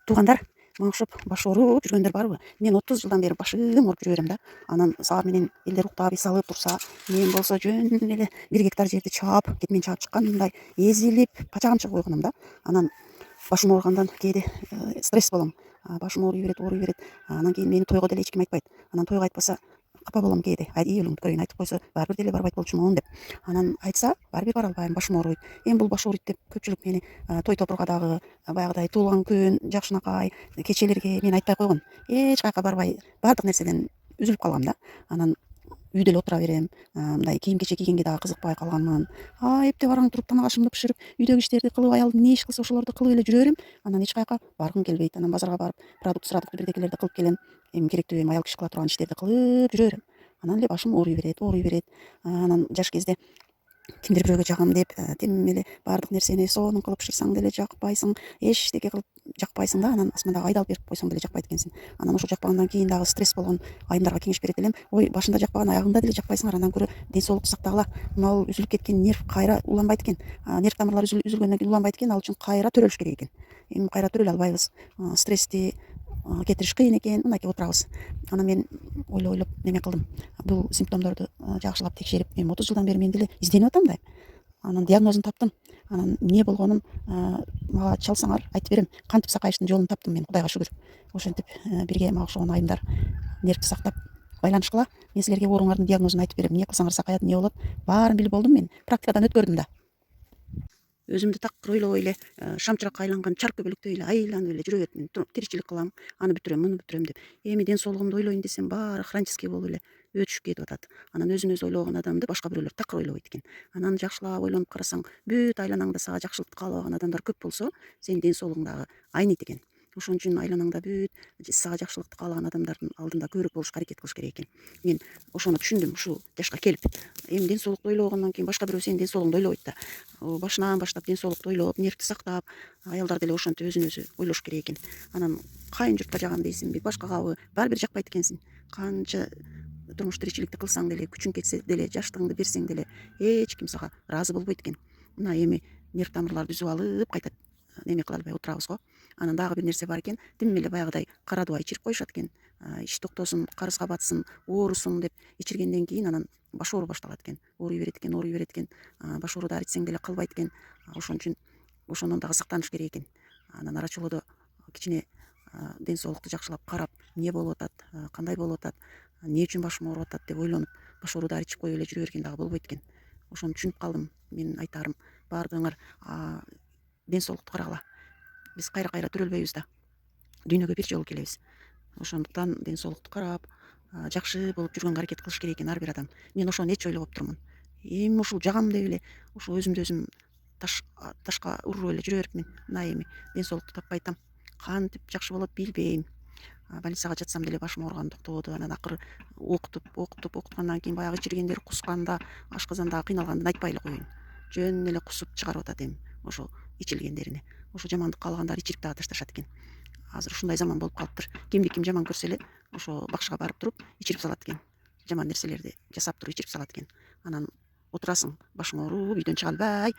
Туугандар, мага окшоп баш ооруп жүргөндөр барбы? Мен 30 жылдан бери башым ооруп жүрө берем да. Анан саат менен элдер уктап эс алып турса, мен болсо жөн эле 1 гектар жерди чаап, кетмен чаап чыккандай эзилип, качагым чыгып ойгоном да. Анан башым ооругандан кээде стресс болом. Башым ооруй берет. Анан кийин мени тойго деле эч ким айтпайт. Анан тойго айтпаса капа болом кээде. Июлуңду көрөйүн айтып койсо, баары бир деле барбайт болчумун деп. Анан айтса, баары бир бара албайм, башым ооруйт. Эми бул баш ооруйт деп көпчүлүк мени той топурга дагы баягыдай туулган күн, жакшынакай кечелерге мени айтпай койгон. Эч каяка барбай, баардык нерседен үзүлүп калгам да. Анан үйдө эле отура берем. Мындай кийим кече кийгенге дагы кызыкпай калганмын. Эптеп араң туруп тамак ашымды бышырып, үйдөгү иштерди кылып, аялым эмне иш кылса ошолорду кылып эле жүрө берем. Анан эч каяка баргым келбейт. Анан базарга барып, продукт сурадык, бирдекелерди кылып келем. Эми керектүү эми аял киши кыла турган иштерди кылып жүрө берем. Анан эле башым ооруй берет. Анан жаш кезде кимдир бирөөгө жагам деп, тем эле баардык нерсени сонун кылып бышырсаң деле жакпайсың, эчтеке кылып жакпайсың да. Анан асмандагы айдалып берип койсоң деле жакпайт экенсиң. Анан ошо жакпагандан кийин дагы стресс болгон айымдарга кеңеш берет элем. Ой, башында жакпаган, аягында деле жакпайсыңар, андан көрө ден соолукту сактагыла. Мына үзүлүп кеткен нерв кайра уланбайт экен. Нерв тамырлары үзүлгөндөн кийин уланбайт экен, ал үчүн кайра төрөлүш керек экен. Эми кайра төрөлө албайбыз. Стрессти кетириш кыйын экен, мынакей отурабыз. Анан мен ойлоп неме кылдым. Бул симптомдорду жакшылап текшерип, эми 30 жылдан бери мен деле изденип атам да. Анан диагнозун таптым. Анан эмне болгонун мага чалсаңар айтып берем. Кантип сакайыштын жолун таптым мен, Кудайга шүгүр. Ошентип бирге мага окшогон айымдар нервти сактап байланышкыла. Мен силерге ооруңардын диагнозун айтып берем. Эмне кылсаңар сакаят, эмне болот? Баарын билип болдум мен. Практикадан өткөрдүм да. Өзүмдү такыр ойлобой эле, шамчыракка айланган чарк көбөлөктөй эле айланып эле жүрө берип, мен тиричилик кылам, аны бүтүрөм, муну бүтүрөм деп. Эми ден соолугумду ойлойм десем, баары хронический болуп эле өтүшүп кетип атат. Анан өзүн өзү ойлогон адамды башка бирөөлөр такыр ойлобойт экен. Анан жакшылап ойлонуп карасаң, бүт айланаңда сага жакшылыкты каалабаган адамдар көп болсо, сенин ден соолугуң дагы айныйт экен. Ошон үчүн айланаңда бүт сага жакшылыкты каалаган адамдардын алдында көбүрөөк болушка аракет кылыш керек экен. Мен ошону түшүндүм ушул жашка келип. Эми ден соолукту ойлогондон кийин башка бирөө сенин ден соолугуңду ойлобойт да. Башынан баштап ден соолукту ойлоп, нервти сактап, аялдар деле ошентип өзүн өзү ойлош керек экен. Анан кайын журтка жагам дейсиңби, башкагабы, баары бир жакпайт экенсиң. Канча турмуш тиричиликти кылсаң деле, күчүң кетсе деле, жаштыгыңды берсең деле, эч ким сага ыраазы болбойт экен. Мына эми нерв тамырларды үзүп алып, кайта неме кыла албай отурабыз го. Анан дагы бир нерсе бар экен, тим эле баягыдай кара дуба ичирип коюшат экен. Ич токтосун, карызга батсын, оорусун деп ичиргенден кийин анан баш оору башталат экен. Ооруй берет экен. Баш оору дары ичсең деле калбайт экен. Ошон үчүн ошондон дагы сактаныш керек экен. Анан ара чолодо кичине ден соолукту жакшылап карап, эмне болуп атат, кандай болуп атат, эмне үчүн башым ооруп атат деп ойлонуп, баш оору дары ичип коюп эле жүрө берген дагы болбойт экен. Ошону түшүнүп калдым. Менин айтаарым, баардыгыңар ден соолукту карагыла. Биз кайра төрөлбөйбүз да. Дүйнөгө бир жолу келебиз. Ошондуктан ден соолукту карап, жакшы болуп жүргөнгө аракет кылыш керек экен ар бир адам. Мен ошону эч ойлоп отурмун. Эми ушул жагам деп эле ушул өзүмдү өзүм ташка уруп эле жүрө берипмин. Мына эми ден соолукту таппай атам. Кантип жакшы болот билбейм. Больницага жатсам деле башым ооруган токтободу. Анан акыры окуткандан кийин баягы ичиргендер кусканда, ашказандагы кыйналгандан айтпай эле коеюн. Жөн эле кусуп чыгарып атат эми ошо ичилгендерине. Ошо жамандык каалагандар ичирип дагы ташташат экен. Азыр ушундай заман болуп калыптыр. Кимди ким жаман көрсө эле ошо бакшыга барып туруп ичирип салат экен. Жаман нерселерди жасап туруп ичирип салат экен. Анан отурасың, башың ооруп, үйдөн чыга албай,